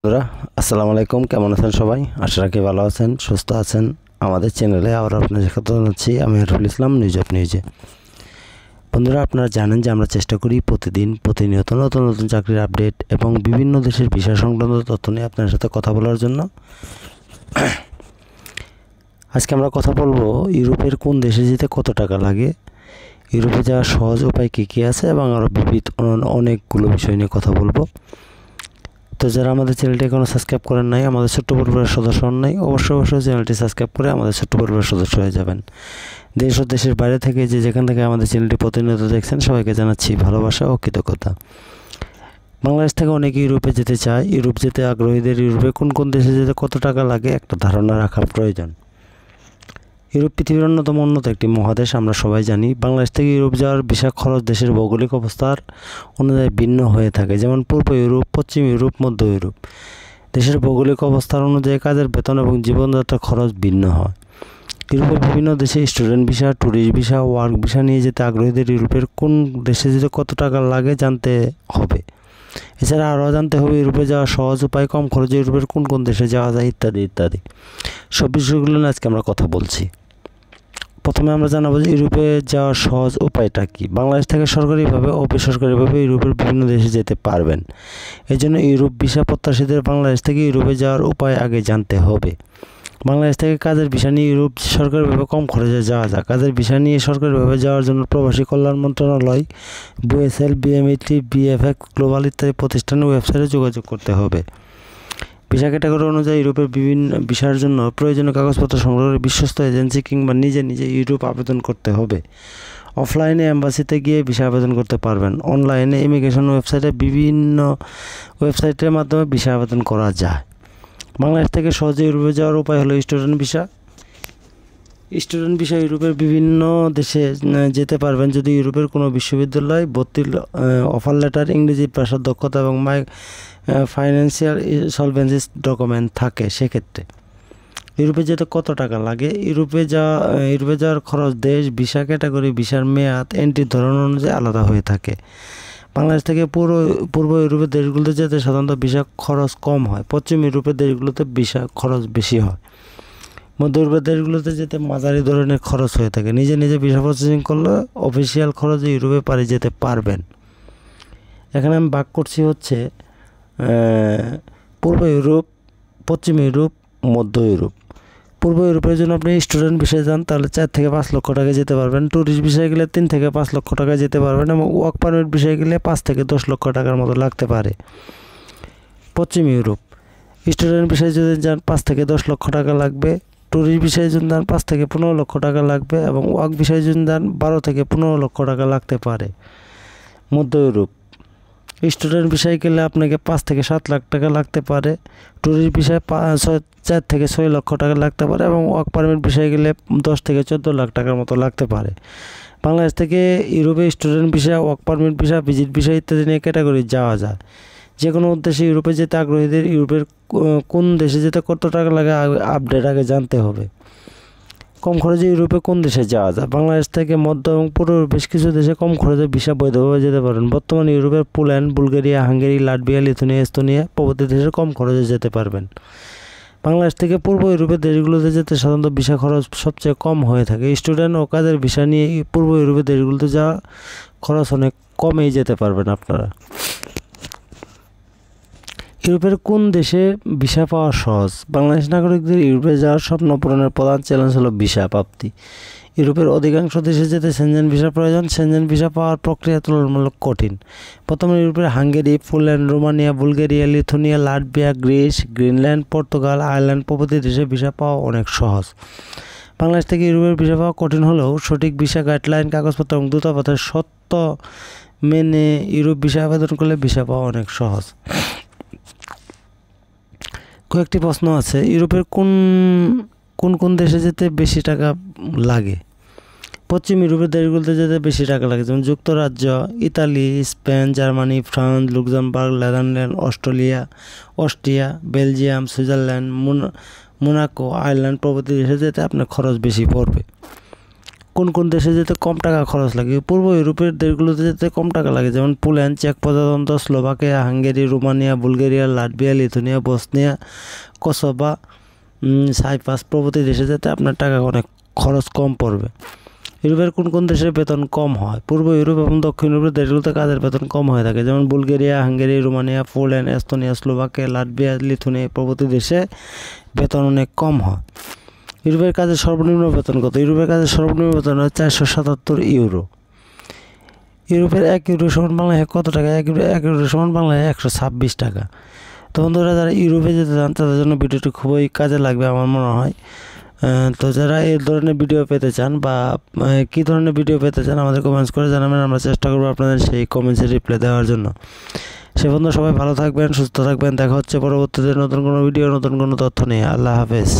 বন্ধুরা আসসালামু আলাইকুম, কেমন আছেন সবাই? আশা রাখি ভালো আছেন, সুস্থ আছেন। আমাদের চ্যানেলে আবার আপনাদের সাথে জানাচ্ছি আমি আরফুল ইসলাম, নিউজ অফ নিউজে। বন্ধুরা, আপনারা জানেন যে আমরা চেষ্টা করি প্রতিনিয়ত নতুন নতুন চাকরির আপডেট এবং বিভিন্ন দেশের বিষয় সংক্রান্ত তথ্য নিয়ে আপনাদের সাথে কথা বলার জন্য। আজকে আমরা কথা বলবো ইউরোপের কোন দেশে যেতে কত টাকা লাগে, ইউরোপে যাওয়ার সহজ উপায় কী কী আছে এবং আরও অনেকগুলো বিষয় নিয়ে কথা বলবো। তো যারা আমাদের চ্যানেলটি এখনও সাবস্ক্রাইব করেন নাই, আমাদের ছোট্ট পরিবারের সদস্য হন নাই, অবশ্যই চ্যানেলটি সাবস্ক্রাইব করে আমাদের ছোট্ট পরিবারের সদস্য হয়ে যাবেন। দেশ ও দেশের বাইরে থেকে যেখান থেকে আমাদের চ্যানেলটি প্রতিনিয়ত দেখছেন সবাইকে জানাচ্ছি ভালোবাসা ও কৃতজ্ঞতা। বাংলাদেশ থেকে অনেকে ইউরোপে যেতে চায়। ইউরোপ যেতে আগ্রহীদের ইউরোপে কোন কোন দেশে যেতে কত টাকা লাগে একটা ধারণা রাখা প্রয়োজন। ইউরোপ পৃথিবীর উন্নত একটি মহাদেশ, আমরা সবাই জানি। বাংলাদেশ থেকে ইউরোপ যাওয়ার ভিসা খরচ দেশের ভৌগোলিক অবস্থার অনুযায়ী ভিন্ন হয়ে থাকে, যেমন পূর্ব ইউরোপ, পশ্চিম ইউরোপ, মধ্য ইউরোপ। দেশের ভৌগোলিক অবস্থার অনুযায়ী কাজের বেতন এবং জীবনযাত্রার খরচ ভিন্ন হয়। ইউরোপের বিভিন্ন দেশে student visa, tourist visa, work visa নিয়ে যেতে আগ্রহীদের ইউরোপের কোন দেশে যেতে কত টাকা লাগে জানতে হবে। এছাড়া আরও জানতে হবে ইউরোপে যাওয়ার সহজ উপায়, কম খরচে ইউরোপের কোন কোন দেশে যাওয়া যায় ইত্যাদি ইত্যাদি। সব বিষয়গুলো নিয়ে আজকে আমরা কথা বলছি। প্রথমে আমরা জানাবো যে ইউরোপে যাওয়ার সহজ উপায়টা কী। বাংলাদেশ থেকে সরকারিভাবে ও বেসরকারিভাবে ইউরোপের বিভিন্ন দেশে যেতে পারবেন। এই জন্য ইউরোপ ভিসা প্রত্যাশীদের বাংলাদেশ থেকে ইউরোপে যাওয়ার উপায় আগে জানতে হবে। বাংলাদেশ থেকে কাজের ভিসা নিয়ে ইউরোপ সরকারিভাবে কম খরচে যাওয়া যায়। কাজের ভিসা নিয়ে সরকারিভাবে যাওয়ার জন্য প্রবাসী কল্যাণ মন্ত্রণালয়, BSL, BMET, BFX গ্লোবাল ইত্যাদি প্রতিষ্ঠানের ওয়েবসাইটে যোগাযোগ করতে হবে। ভিসা ক্যাটাগরি অনুযায়ী ইউরোপের বিভিন্ন ভিসার জন্য প্রয়োজনীয় কাগজপত্র সংগ্রহের বিশ্বস্ত এজেন্সি কিংবা নিজে ইউরোপ আবেদন করতে হবে। অফলাইনে অ্যাম্বাসিতে গিয়ে ভিসা আবেদন করতে পারবেন। অনলাইনে ইমিগ্রেশন বিভিন্ন ওয়েবসাইটের মাধ্যমে ভিসা আবেদন করা যায়। বাংলাদেশ থেকে সহজে ইউরোপে যাওয়ার উপায় হলো স্টুডেন্ট ভিসা। স্টুডেন্ট ভিসা ইউরোপের বিভিন্ন দেশে যেতে পারবেন যদি ইউরোপের কোনো বিশ্ববিদ্যালয় ভর্তির অফার লেটার, ইংরেজি ভাষার দক্ষতা এবং ফাইন্যান্সিয়াল সলভেন্সি ডকুমেন্ট থাকে। সেক্ষেত্রে ইউরোপে যেতে কত টাকা লাগে, ইউরোপে যাওয়ার খরচ দেশ, ভিসা ক্যাটাগরি, ভিসার মেয়াদ, এন্ট্রির ধরন অনুযায়ী আলাদা হয়ে থাকে। বাংলাদেশ থেকে পূর্ব ইউরোপের দেশগুলোতে যেতে সাধারণত ভিসা খরচ কম হয়। পশ্চিম ইউরোপের দেশগুলোতে ভিসা খরচ বেশি হয়। মধ্য ইউরোপের দেশগুলোতে যেতে মাঝারি ধরনের খরচ হয়ে থাকে। নিজে ভিসা প্রসেসিং করলে অফিসিয়াল খরচে ইউরোপে পাড়ি যেতে পারবেন। এখানে আমি ভাগ করছি হচ্ছে পূর্ব ইউরোপ, পশ্চিম ইউরোপ, মধ্য ইউরোপ। পূর্ব ইউরোপের জন্য আপনি স্টুডেন্ট ভিসায় যান তাহলে 4 থেকে 5 লক্ষ টাকা যেতে পারবেন। ট্যুরিস্ট ভিসায় গেলে 3 থেকে 5 লক্ষ টাকা যেতে পারবেন এবং ওয়ার্ক পারমিট ভিসায় গেলে 5 থেকে 10 লক্ষ টাকার মতো লাগতে পারে। পশ্চিম ইউরোপ স্টুডেন্ট ভিসায় যদি যান 5 থেকে 10 লক্ষ টাকা লাগবে। ট্যুরিস্ট ভিসায় যদি যান 5 থেকে 15 লক্ষ টাকা লাগবে এবং ওয়ার্ক ভিসায় যদি যান 12 থেকে 15 লক্ষ টাকা লাগতে পারে। মধ্য ইউরোপ স্টুডেন্ট ভিসায় গেলে আপনাকে 5 থেকে 7 লাখ টাকা লাগতে পারে। ট্যুরিস্ট ভিসায় 4 থেকে 6 লক্ষ টাকা লাগতে পারে এবং ওয়ার্ক পারমিট ভিসায় গেলে 10 থেকে 14 লাখ টাকার মতো লাগতে পারে। বাংলাদেশ থেকে ইউরোপে student visa, work permit visa, visit visa ইত্যাদি নিয়ে ক্যাটাগরি যাওয়া যায়। যে কোনো উদ্দেশ্যে ইউরোপে যেতে আগ্রহীদের ইউরোপের কোন দেশে যেতে কত টাকা লাগে আপডেট আগে জানতে হবে। কম খরচে ইউরোপে কোন দেশে যাওয়া যায়। বাংলাদেশ থেকে মধ্য এবং পূর্ব বেশ কিছু দেশে কম খরচে ভিসা বৈধভাবে যেতে পারেন। বর্তমানে ইউরোপের Poland, Bulgaria, Hungary, Latvia, Lithuania, Estonia প্রভৃতি দেশে কম খরচে যেতে পারবেন। বাংলাদেশ থেকে পূর্ব ইউরোপের দেশগুলোতে যেতে সাধারণত ভিসা খরচ সবচেয়ে কম হয়ে থাকে। স্টুডেন্ট ও কাজের ভিসা নিয়ে পূর্ব ইউরোপের দেশগুলোতে যাওয়া খরচ অনেক কমেই যেতে পারবেন আপনারা। ইউরোপের কোন দেশে ভিসা পাওয়া সহজ। বাংলাদেশ নাগরিকদের ইউরোপে যাওয়ার স্বপ্ন পূরণের প্রধান চ্যালেঞ্জ হলো ভিসা প্রাপ্তি। ইউরোপের অধিকাংশ দেশে যেতে সেনজেন ভিসা প্রয়োজন। সেনজেন ভিসা পাওয়ার প্রক্রিয়া তুলনামূলক কঠিন। প্রথমে ইউরোপের Hungary, Poland, Romania, Bulgaria, Lithuania, Latvia, Greece, Greenland, Portugal, Ireland প্রভৃতি দেশে ভিসা পাওয়া অনেক সহজ। বাংলাদেশ থেকে ইউরোপের ভিসা পাওয়া কঠিন হলেও সঠিক ভিসা গাইডলাইন, কাগজপত্র এবং দূতাবাসের সত্য মেনে ইউরোপ ভিসা আবেদন করলে ভিসা পাওয়া অনেক সহজ। কয়েকটি প্রশ্ন আছে। ইউরোপের কোন দেশে যেতে বেশি টাকা লাগে। পশ্চিম ইউরোপের দেশগুলোতে যেতে বেশি টাকা লাগে, যেমন যুক্তরাজ্য, Italy, Spain, Germany, France, Luxembourg, Netherland, Austria, Belgium, Switzerland, Monaco, Ireland প্রভৃতি দেশে যেতে আপনার খরচ বেশি পড়বে। কোন কোন দেশে যেতে কম টাকা খরচ লাগে? পূর্ব ইউরোপের দেশগুলোতে যেতে কম টাকা লাগে, যেমন পোল্যান্ড, চেক প্রজাতন্ত্র, Slovakia, Hungary, Romania, Bulgaria, Latvia, Lithuania, Bosnia, Kosovo, Cyprus প্রভৃতি দেশে যেতে আপনার টাকা অনেক খরচ কম পড়বে। ইউরোপের কোন কোন দেশের বেতন কম হয়? পূর্ব ইউরোপ এবং দক্ষিণ ইউরোপের দেশগুলোতে কাজের বেতন কম হয়ে থাকে, যেমন Bulgaria, Hungary, Romania, Poland, Estonia, Slovakia, Latvia, Lithuania প্রভৃতি দেশে বেতন অনেক কম হয়। ইউরোপের কাজের সর্বনিম্ন বেতন কত? ইউরোপের কাজের সর্বনিম্ন বেতন হয় 477 ইউরো। ইউরোপের 1 ইউরো সমান বাংলায় কত টাকা? 1 ইউরো সমান বাংলায় 126 টাকা। তো বন্ধুরা, যারা ইউরোপে যেতে চান তাদের জন্য ভিডিওটি খুবই কাজে লাগবে আমার মনে হয়। তো যারা এই ধরনের ভিডিও পেতে চান বা কী ধরনের ভিডিও পেতে চান আমাদের কমেন্টস করে জানাবেন, আমরা চেষ্টা করবো আপনাদের সেই কমেন্টসের রিপ্লাই দেওয়ার জন্য। সে বন্ধু সবাই ভালো থাকবেন, সুস্থ থাকবেন। দেখা হচ্ছে পরবর্তীতে নতুন কোনো ভিডিও, নতুন কোনো তথ্য নিয়ে। আল্লাহ হাফেজ।